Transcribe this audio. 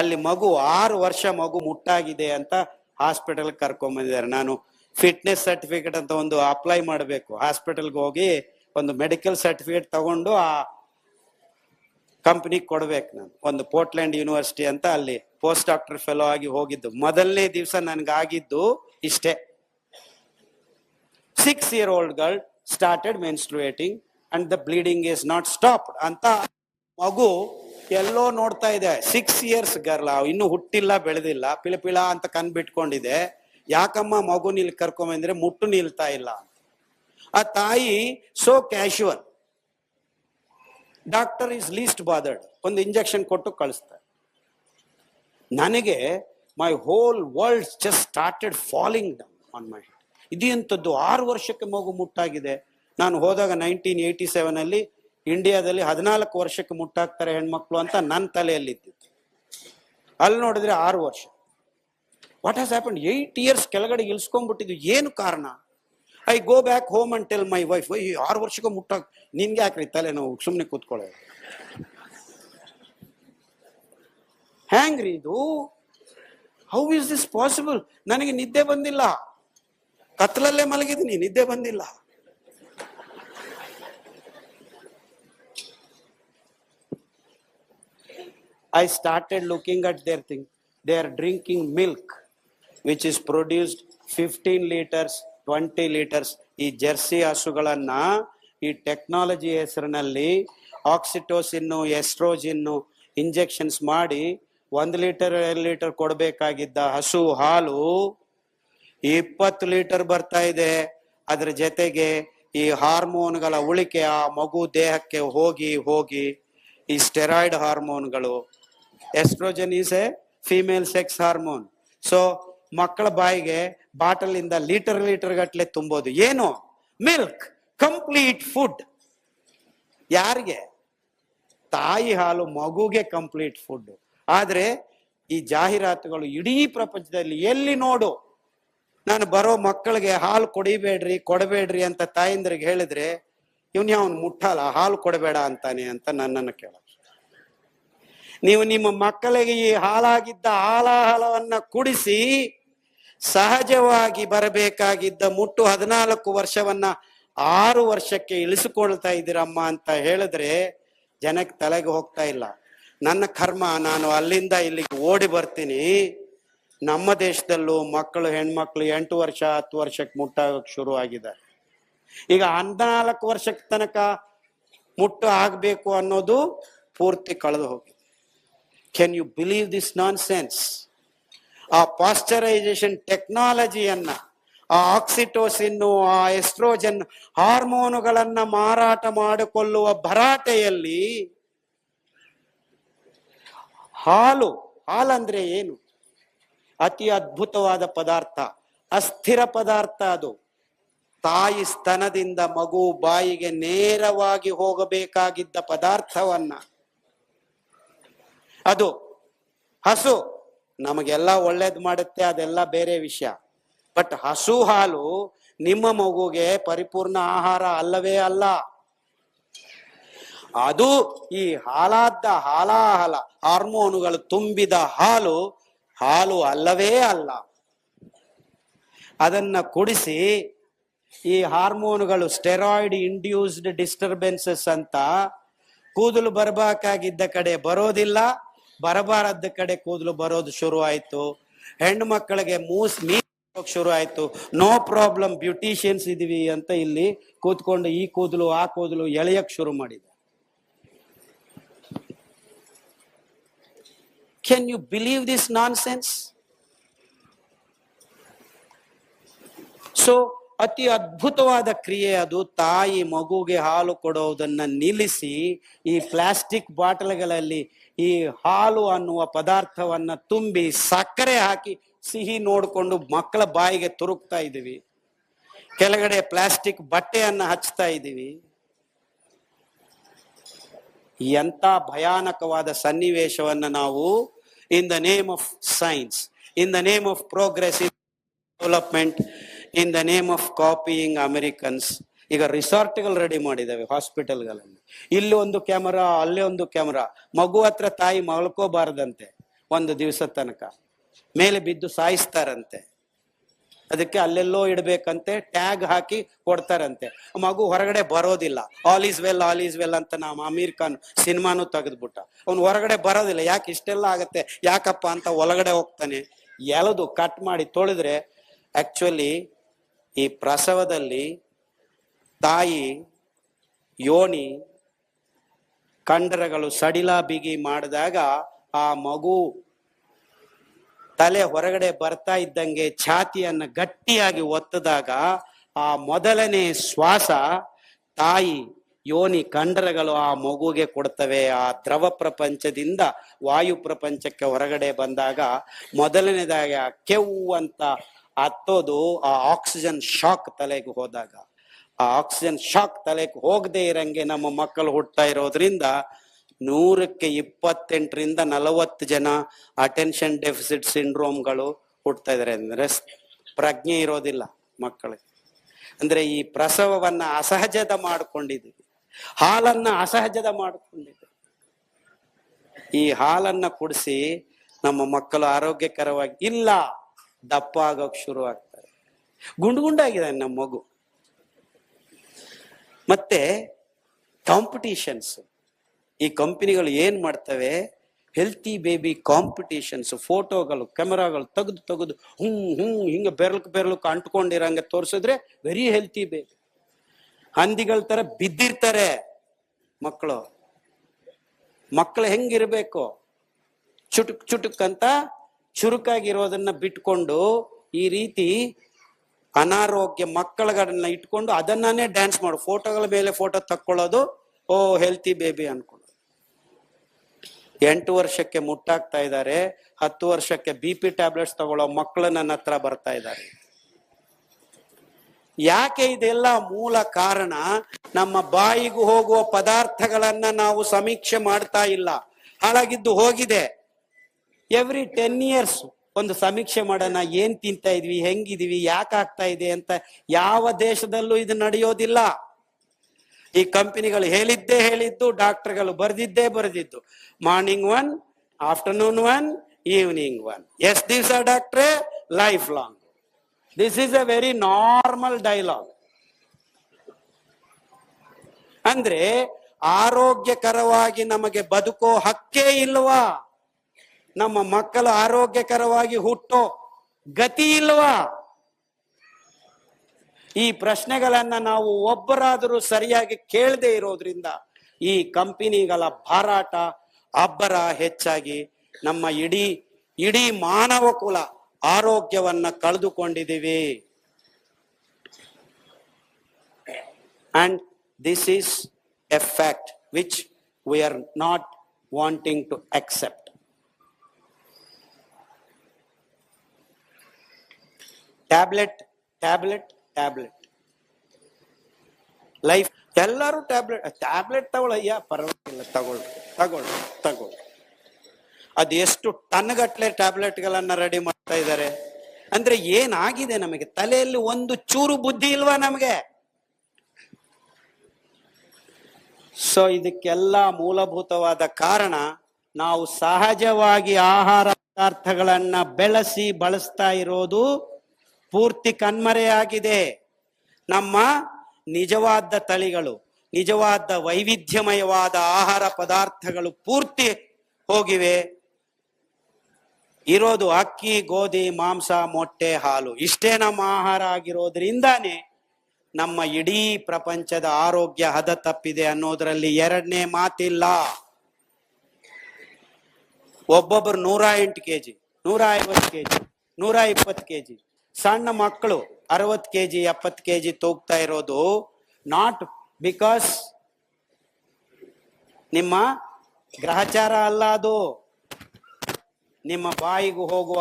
ಅಲ್ಲಿ ಮಗು 6 ವರ್ಷ ಮಗು ಮುಟ್ಟಾಗಿದೆ ಅಂತ ಹಾಸ್ಪಿಟಲ್ ಕರ್ಕೊಂಡ್ ಬಂದಿದ್ದಾರೆ. ನಾನು ಫಿಟ್ನೆಸ್ ಸರ್ಟಿಫಿಕೇಟ್ ಅಂತ ಒಂದು ಅಪ್ಲೈ ಮಾಡಬೇಕು, ಹಾಸ್ಪಿಟಲ್ಗೆ ಹೋಗಿ ಒಂದು ಮೆಡಿಕಲ್ ಸರ್ಟಿಫಿಕೇಟ್ ತಗೊಂಡು ಆ ಕಂಪನಿಗೆ ಕೊಡ್ಬೇಕು. ನಾನು ಒಂದು ಪೋರ್ಟ್ಲ್ಯಾಂಡ್ ಯೂನಿವರ್ಸಿಟಿ ಅಂತ ಅಲ್ಲಿ ಪೋಸ್ಟ್ ಡಾಕ್ಟರ್ ಫೆಲೋ ಆಗಿ ಹೋಗಿದ್ದು. ಮೊದಲನೇ ದಿವಸ ನನ್ಗಾಗಿದ್ದು ಇಷ್ಟೇ, 6-year-old girl started menstruating and the bleeding is not stopped ಅಂತ ಮಗು ಎಲ್ಲೋ ನೋಡ್ತಾ ಇದೆ. 6 years ಗರ್ಲ, ಇನ್ನು ಹುಟ್ಟಿಲ್ಲ ಬೆಳೆದಿಲ್ಲ, ಪಿಳ ಅಂತ ಕಣ್ಬಿಟ್ಕೊಂಡಿದೆ. ಯಾಕಮ್ಮ ಮಗು ಇಲ್ಲಿ ಕರ್ಕೊಂಬಂದ್ರೆ ಮುಟ್ಟು ನಿಲ್ತಾ ಇಲ್ಲ. ಆ ತಾಯಿ so casual, doctor is least bothered, ಒಂದು ಇಂಜೆಕ್ಷನ್ ಕೊಟ್ಟು ಕಳಿಸ್ತಾರೆ. ನನಗೆ my whole world just started falling down on my head. ಇದಂಥದ್ದು 6 ವರ್ಷಕ್ಕೆ ಮಗು ಮುಟ್ಟಾಗಿದೆ. ನಾನು ಹೋದಾಗ 1987 ಇಂಡಿಯಾದಲ್ಲಿ 14 ವರ್ಷಕ್ಕೆ ಮುಟ್ಟಾಕ್ತಾರೆ ಹೆಣ್ಮಕ್ಳು ಅಂತ ನನ್ನ ತಲೆಯಲ್ಲಿದ್ದಿತ್ತು. ಅಲ್ಲಿ ನೋಡಿದ್ರೆ 6 ವರ್ಷ. What has happen? 8 years ಕೆಳಗಡೆ ಇಳಿಸ್ಕೊಂಡ್ಬಿಟ್ಟಿದ್ವಿ. ಏನು ಕಾರಣ? I go back home and tell my wife, 6 ವರ್ಷಕ್ಕೆ ಮುಟ್ಟಾಕ್ ನಿನ್ಗೆ ಯಾಕ್ರಿ ತಲೆ ನಾವು ಸುಮ್ಮನೆ ಕೂತ್ಕೊಳ್ಳೋ. ಹ್ಯಾಂಗ್ರಿ ಇದು? How is this possible? ನನಗೆ ನಿದ್ದೆ ಬಂದಿಲ್ಲ, ಕತ್ಲಲ್ಲೇ ಮಲಗಿದ್ದೀನಿ, ನಿದ್ದೆ ಬಂದಿಲ್ಲ. I started looking at their thing. They are drinking milk which is produced 15 liters, 20 liters. ಈ ಜರ್ಸಿ ಹಸುಗಳನ್ನ ಈ ಟೆಕ್ನಾಲಜಿ ಹೆಸರಿನಲ್ಲಿ ಆಕ್ಸಿಟೋಸಿನ್, ಎಸ್ಟ್ರೋಜಿನ್ ಇಂಜೆಕ್ಷನ್ಸ್ ಮಾಡಿ 1 ಲೀಟರ್ 2 ಲೀಟರ್ ಕೊಡಬೇಕಾಗಿದ್ದ ಹಸು ಹಾಲು 20 ಲೀಟರ್ ಬರ್ತಾ ಇದೆ. ಅದ್ರ ಜೊತೆಗೆ ಈ ಹಾರ್ಮೋನ್ಗಳ ಉಳಿಕೆ ಆ ಮಗು ದೇಹಕ್ಕೆ ಹೋಗಿ ಹೋಗಿ ಈ ಸ್ಟೆರಾಯ್ಡ್ ಹಾರ್ಮೋನ್ಗಳು, estrogen is a female sex hormone. So ಮಕ್ಕಳ ಬಾಯಿಗೆ ಬಾಟಲ್ ಇಂದ ಲೀಟರ್ ಗಟ್ಲೆ ತುಂಬೋದು. ಏನು? Milk, complete food. ಯಾರಿಗೆ? ತಾಯಿ ಹಾಲು ಮಗುಗೆ ಕಂಪ್ಲೀಟ್ ಫುಡ್. ಆದ್ರೆ ಈ ಜಾಹೀರಾತುಗಳು ಇಡೀ ಪ್ರಪಂಚದಲ್ಲಿ ಎಲ್ಲಿ ನೋಡು, ನಾನು ಬರೋ ಮಕ್ಕಳಿಗೆ ಹಾಲು ಕೊಡಬೇಡ್ರಿ ಅಂತ ತಾಯಿಂದ್ರಿಗೆ ಹೇಳಿದ್ರೆ ಇವನ್ ಯಾವನ್ ಮುಟ್ಟಲ್ಲ, ಹಾಲು ಕೊಡಬೇಡ ಅಂತಾನೆ ಅಂತ ನನ್ನನ್ನು ಕೇಳ. ನೀವು ನಿಮ್ಮ ಮಕ್ಕಳಿಗೆ ಈ ಹಾಲಾಗಿದ್ದ ಹಾಲಾಹಲವನ್ನ ಕುಡಿಸಿ ಸಹಜವಾಗಿ ಬರಬೇಕಾಗಿದ್ದ ಮುಟ್ಟು 14 ವರ್ಷವನ್ನ 6 ವರ್ಷಕ್ಕೆ ಇಳಿಸಿಕೊಳ್ತಾ ಇದ್ದೀರಮ್ಮ ಅಂತ ಹೇಳಿದ್ರೆ ಜನಕ್ಕೆ ತಲೆಗೆ ಹೋಗ್ತಾ ಇಲ್ಲ. ನನ್ನ ಕರ್ಮ, ನಾನು ಅಲ್ಲಿಂದ ಇಲ್ಲಿಗೆ ಓಡಿ ಬರ್ತೀನಿ. ನಮ್ಮ ದೇಶದಲ್ಲೂ ಹೆಣ್ಮಕ್ಳು 8 ವರ್ಷ 10 ವರ್ಷಕ್ಕೆ ಮುಟ್ಟಾಗಕ್ಕೆ ಶುರು ಆಗಿದ್ದಾರೆ. ಈಗ 14 ವರ್ಷಕ್ಕೆ ತನಕ ಮುಟ್ಟು ಆಗ್ಬೇಕು ಅನ್ನೋದು ಪೂರ್ತಿ ಕಳೆದು ಹೋಗಿ. Can you believe this nonsense? ಆ ಪಾಶ್ಚರೈಸೇಷನ್ ಟೆಕ್ನಾಲಜಿಯನ್ನ, ಆ ಆಕ್ಸಿಟೋಸಿನ್, ಆ ಎಸ್ಟ್ರೋಜನ್ ಹಾರ್ಮೋನುಗಳನ್ನ ಮಾರಾಟ ಮಾಡಿಕೊಳ್ಳುವ ಭರಾಟೆಯಲ್ಲಿ ಹಾಲಂದ್ರೆ ಏನು? ಅತಿ ಅದ್ಭುತವಾದ ಪದಾರ್ಥ, ಅಸ್ಥಿರ ಪದಾರ್ಥ. ಅದು ತಾಯಿ ಸ್ತನದಿಂದ ಮಗು ಬಾಯಿಗೆ ನೇರವಾಗಿ ಹೋಗಬೇಕಾಗಿದ್ದ ಪದಾರ್ಥವನ್ನ, ಅದು ಹಸು ನಮಗೆಲ್ಲ ಒಳ್ಳೇದ್ ಮಾಡುತ್ತೆ, ಅದೆಲ್ಲ ಬೇರೆ ವಿಷಯ. ಬಟ್ ಹಸು ಹಾಲು ನಿಮ್ಮ ಮಗುಗೆ ಪರಿಪೂರ್ಣ ಆಹಾರ ಅಲ್ಲವೇ ಅಲ್ಲ. ಅದು ಈ ಹಾಲಾಹಲ ಹಾರ್ಮೋನುಗಳು ತುಂಬಿದ ಹಾಲು ಅಲ್ಲವೇ ಅಲ್ಲ. ಅದನ್ನ ಕುಡಿಸಿ ಈ ಹಾರ್ಮೋನುಗಳು ಸ್ಟೆರಾಯ್ಡ್ ಇಂಡ್ಯೂಸ್ಡ್ ಡಿಸ್ಟರ್ಬೆನ್ಸಸ್ ಅಂತ ಕೂದಲು ಬರಬೇಕಾಗಿದ್ದ ಕಡೆ ಬರೋದಿಲ್ಲ, ಬರಬಾರದ್ದ ಕಡೆ ಕೂದಲು ಬರೋದು ಶುರು ಆಯ್ತು. ಹೆಣ್ಣು ಮಕ್ಕಳಿಗೆ ಶುರು ಆಯ್ತು. ನೋ ಪ್ರಾಬ್ಲಮ್, ಬ್ಯೂಟಿಷಿಯನ್ಸ್ ಇದೀವಿ ಅಂತ ಇಲ್ಲಿ ಕೂತ್ಕೊಂಡು ಈ ಕೂದಲು ಆ ಕೂದಲು ಎಳೆಯಕ್ ಶುರು ಮಾಡಿದೆ. Can you believe this nonsense? So ಅತಿ ಅದ್ಭುತವಾದ ಕ್ರಿಯೆ ಅದು. ತಾಯಿ ಮಗುಗೆ ಹಾಲು ಕೊಡೋದನ್ನ ನಿಲ್ಲಿಸಿ ಈ ಪ್ಲಾಸ್ಟಿಕ್ ಬಾಟಲ್ಗಳಲ್ಲಿ ಈ ಹಾಲು ಅನ್ನುವ ಪದಾರ್ಥವನ್ನ ತುಂಬಿ ಸಕ್ಕರೆ ಹಾಕಿ ಸಿಹಿ ನೋಡ್ಕೊಂಡು ಮಕ್ಕಳ ಬಾಯಿಗೆ ತುರುಕ್ತಾ ಇದೀವಿ. ಕೆಳಗಡೆ ಪ್ಲಾಸ್ಟಿಕ್ ಬಟ್ಟೆಯನ್ನ ಹಚ್ತಾ ಇದೀವಿ. ಎಂತ ಭಯಾನಕವಾದ ಸನ್ನಿವೇಶವನ್ನ ನಾವು in the name of science, in the name of progressive development, in the name of copying Americans. ಈಗ ರಿಸಾರ್ಟ್ಗಳು ರೆಡಿ ಮಾಡಿದಾವೆ ಹಾಸ್ಪಿಟಲ್ಗಳಲ್ಲಿ. ಇಲ್ಲಿ ಒಂದು ಕ್ಯಾಮರಾ, ಅಲ್ಲೇ ಒಂದು ಕ್ಯಾಮರಾ. ಮಗು ಹತ್ರ ತಾಯಿ ಮಲ್ಕೋಬಾರದಂತೆ, ಒಂದು ದಿವಸ ತನಕ, ಮೇಲೆ ಬಿದ್ದು ಸಾಯಿಸ್ತಾರಂತೆ. ಅದಕ್ಕೆ ಅಲ್ಲೆಲ್ಲೋ ಇಡ್ಬೇಕಂತೆ, ಟ್ಯಾಗ್ ಹಾಕಿ ಕೊಡ್ತಾರಂತೆ. ಮಗು ಹೊರಗಡೆ ಬರೋದಿಲ್ಲ. All is well, all is well ಅಂತ ನಾವು ಅಮೀರ್ ಖಾನ್ ಸಿನಿಮಾನು ತೆಗೆದ್ಬಿಟ್ಟ. ಅವ್ನು ಹೊರಗಡೆ ಬರೋದಿಲ್ಲ. ಯಾಕೆ ಇಷ್ಟೆಲ್ಲ ಆಗತ್ತೆ, ಯಾಕಪ್ಪ ಅಂತ ಒಳಗಡೆ ಹೋಗ್ತಾನೆ. ಎಳೆದು ಕಟ್ ಮಾಡಿ ತೊಳೆದ್ರೆ ಆಕ್ಚುಲಿ ಈ ಪ್ರಸವದಲ್ಲಿ ತಾಯಿ ಯೋನಿ ಕಂಡರಗಳು ಸಡಿಲ ಬಿಗಿ ಮಾಡಿದಾಗ ಆ ಮಗು ತಲೆ ಹೊರಗಡೆ ಬರ್ತಾ ಇದ್ದಂಗೆ ಛಾತಿಯನ್ನ ಗಟ್ಟಿಯಾಗಿ ಒತ್ತದಾಗ ಆ ಮೊದಲನೇ ಶ್ವಾಸ ತಾಯಿ ಯೋನಿ ಕಂಡರಗಳು ಆ ಮಗುಗೆ ಕೊಡ್ತವೆ. ಆ ದ್ರವ ಪ್ರಪಂಚದಿಂದ ವಾಯು ಪ್ರಪಂಚಕ್ಕೆ ಹೊರಗಡೆ ಬಂದಾಗ ಮೊದಲನೇದಾಗಿ ಆ ಕೆವ್ವು ಅಂತ ಹತ್ತೋದು ಆ ಆಕ್ಸಿಜನ್ ಶಾಕ್ ತಲೆಗೆ ಹೋದಾಗ. ಆ ಆಕ್ಸಿಜನ್ ಶಾಕ್ ತಲೆಗೆ ಹೋಗದೆ ಇರಂಗೆ ನಮ್ಮ ಮಕ್ಕಳು ಹುಟ್ಟತಾ ಇರೋದ್ರಿಂದ 100ಕ್ಕೆ 28ರಿಂದ 40 ಜನ ಅಟೆನ್ಷನ್ ಡೆಫಿಸಿಟ್ ಸಿಂಡ್ರೋಮ್ಗಳು ಹುಟ್ಟತಾ ಇದಾರೆ. ಅಂದ್ರೆ ಪ್ರಜ್ಞೆ ಇರೋದಿಲ್ಲ ಮಕ್ಕಳಿಗೆ. ಅಂದ್ರೆ ಈ ಪ್ರಸವವನ್ನ ಅಸಹಜದ ಮಾಡ್ಕೊಂಡಿದ್ದೀವಿ, ಹಾಲನ್ನ ಅಸಹಜದ ಮಾಡ್ಕೊಂಡಿದ್ದೀವಿ. ಈ ಹಾಲನ್ನ ಕುಡಿಸಿ ನಮ್ಮ ಮಕ್ಕಳು ಆರೋಗ್ಯಕರವಾಗಿ ಇಲ್ಲ, ದಪ್ಪ ಆಗೋಕ್ ಶುರು ಆಗ್ತಾರೆ. ಗುಂಡಾಗಿದೆ ನಮ್ಮ ಮಗು. ಮತ್ತೆ ಕಾಂಪಿಟಿಷನ್ಸ್, ಈ ಕಂಪನಿಗಳು ಏನ್ ಮಾಡ್ತವೆ, ಹೆಲ್ತಿ ಬೇಬಿ ಕಾಂಪಿಟೇಷನ್ಸ್, ಫೋಟೋಗಳು ಕ್ಯಾಮರಾಗಳು ತೆಗೆದು ಹಿಂಗ ಬೆರಳಕ್ ಅಂಟ್ಕೊಂಡಿರಂಗ ತೋರಿಸಿದ್ರೆ ವೆರಿ ಹೆಲ್ತಿ ಬೇಬಿ. ಹಂದಿಗಳ ತರ ಬಿದ್ದಿರ್ತಾರೆ ಮಕ್ಕಳು ಹೆಂಗಿರ್ಬೇಕು, ಚುಟುಕ್ ಅಂತ ಚುರುಕಾಗಿರೋದನ್ನ ಬಿಟ್ಕೊಂಡು ಈ ರೀತಿ ಅನಾರೋಗ್ಯ ಮಕ್ಕಳುಗಳನ್ನ ಇಟ್ಕೊಂಡು ಅದನ್ನೇ ಡ್ಯಾನ್ಸ್ ಮಾಡು, ಫೋಟೋಗಳ ಮೇಲೆ ಫೋಟೋ ತಕ್ಕೊಳ್ಳೋದು, ಓ ಹೆಲ್ತಿ ಬೇಬಿ ಅನ್ಕೊಳ್ಳೋದು. 8 ವರ್ಷಕ್ಕೆ ಮುಟ್ಟಾಗ್ತಾ ಇದ್ದಾರೆ, 10 ವರ್ಷಕ್ಕೆ BP ಟ್ಯಾಬ್ಲೆಟ್ಸ್ ತಗೊಳ್ಳೋ ಮಕ್ಕಳು ನನ್ನ ಹತ್ರ ಬರ್ತಾ ಇದ್ದಾರೆ. ಯಾಕೆ ಇದೆಲ್ಲ ಮೂಲ ಕಾರಣ, ನಮ್ಮ ಬಾಯಿಗೂ ಹೋಗುವ ಪದಾರ್ಥಗಳನ್ನ ನಾವು ಸಮೀಕ್ಷೆ ಮಾಡ್ತಾ ಇಲ್ಲ, ಹಾಳಾಗಿದ್ದು ಹೋಗಿದೆ. ಎವ್ರಿ 10 years ಒಂದು ಸಮೀಕ್ಷೆ ಮಾಡೋಣ, ಏನ್ ತಿಂತಾ ಇದ್ವಿ, ಹೆಂಗಿದೀವಿ, ಯಾಕೆ ಆಗ್ತಾ ಇದೆ ಅಂತ. ಯಾವ ದೇಶದಲ್ಲೂ ಇದು ನಡೆಯೋದಿಲ್ಲ. ಈ ಕಂಪನಿಗಳು ಹೇಳಿದ್ದು, ಡಾಕ್ಟರ್ಗಳು ಬರೆದಿದ್ದು, ಮಾರ್ನಿಂಗ್ 1, ಆಫ್ಟರ್ನೂನ್ 1, ಈವ್ನಿಂಗ್ 1. ಎಷ್ಟು ದಿವಸ ಡಾಕ್ಟ್ರೆ? Life long. This is a very normal dialogue. ಅಂದ್ರೆ ಆರೋಗ್ಯಕರವಾಗಿ ನಮಗೆ ಬದುಕೋ ಹಕ್ಕೇ ಇಲ್ವಾ? ನಮ್ಮ ಮಕ್ಕಳು ಆರೋಗ್ಯಕರವಾಗಿ ಹುಟ್ಟೋ ಗತಿ ಇಲ್ವಾ? ಈ ಪ್ರಶ್ನೆಗಳನ್ನ ನಾವು ಒಬ್ಬರಾದರೂ ಸರಿಯಾಗಿ ಕೇಳದೆ ಇರೋದ್ರಿಂದ ಈ ಕಂಪನಿಗಳ ಭಾರಾಟ ಅಬ್ಬರ ಹೆಚ್ಚಾಗಿ ನಮ್ಮ ಇಡೀ ಮಾನವ ಕುಲ ಆರೋಗ್ಯವನ್ನ ಕಳೆದುಕೊಂಡಿದ್ದೀವಿ. And this is a fact which we are not wanting to accept. Tablet life. ಎಲ್ಲರೂ ಟ್ಯಾಬ್ಲೆಟ್ ತಗೊಳ್ಳಯ್ಯ, ಪರವಾಗಿಲ್ಲ, ತಗೊಳ್ಳಿ. ಅದು ಎಷ್ಟು ಟನ್ಗಟ್ಲೆ ಟ್ಯಾಬ್ಲೆಟ್ಗಳನ್ನ ರೆಡಿ ಮಾಡ್ತಾ ಇದ್ದಾರೆ. ಅಂದ್ರೆ ಏನಾಗಿದೆ ನಮಗೆ? ತಲೆಯಲ್ಲಿ ಒಂದು ಚೂರು ಬುದ್ಧಿ ಇಲ್ವಾ ನಮಗೆ? ಸೊ ಇದಕ್ಕೆಲ್ಲ ಮೂಲಭೂತವಾದ ಕಾರಣ ನಾವು ಸಹಜವಾಗಿ ಆಹಾರ ಪದಾರ್ಥಗಳನ್ನ ಬೆಳೆಸಿ ಬಳಸ್ತಾ ಇರೋದು ಪೂರ್ತಿ ಕಣ್ಮರೆಯಾಗಿದೆ. ನಮ್ಮ ನಿಜವಾದ ತಳಿಗಳು, ನಿಜವಾದ ವೈವಿಧ್ಯಮಯವಾದ ಆಹಾರ ಪದಾರ್ಥಗಳು ಪೂರ್ತಿ ಹೋಗಿವೆ. ಇರೋದು ಅಕ್ಕಿ, ಗೋಧಿ, ಮಾಂಸ, ಮೊಟ್ಟೆ, ಹಾಲು. ಇಷ್ಟೇ ನಮ್ಮ ಆಹಾರ ಆಗಿರೋದ್ರಿಂದಾನೇ ನಮ್ಮ ಇಡೀ ಪ್ರಪಂಚದ ಆರೋಗ್ಯ ಹದ ತಪ್ಪಿದೆ ಅನ್ನೋದ್ರಲ್ಲಿ ಎರಡನೇ ಮಾತಿಲ್ಲ. ಒಬ್ಬೊಬ್ಬರು 108 kg, 150 kg, 120 kg, ಸಣ್ಣ ಮಕ್ಕಳು 60 kg, 70 kg ತೂಗ್ತಾ ಇರೋದು ನಾಟ್ ಬಿಕಾಸ್ ನಿಮ್ಮ ಗ್ರಹಚಾರ ಅಲ್ಲ, ಅದು ನಿಮ್ಮ ಬಾಯಿಗೂ ಹೋಗುವ